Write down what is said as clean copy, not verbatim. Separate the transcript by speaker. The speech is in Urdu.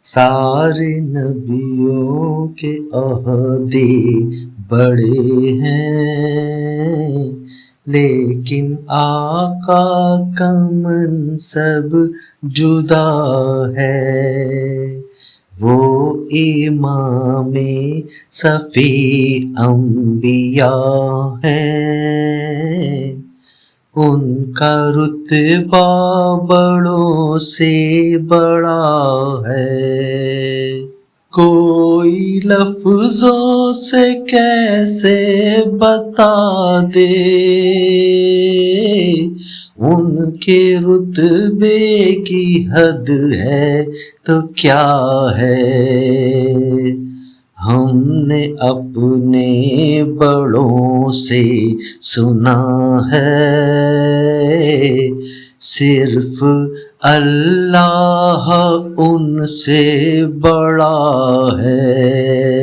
Speaker 1: سارے نبیوں کے عہدے بڑے ہیں، لیکن آقا کا منصب جدا ہے۔ وہ امام صفی انبیاء ہیں، ان کا رتبہ بڑوں سے بڑا ہے۔ کوئی لفظوں سے کیسے بتا دے ان کے رتبے کی حد ہے تو کیا ہے۔ ہم نے اپنے بڑوں سے سنا ہے، صرف اللہ ان سے بڑا ہے۔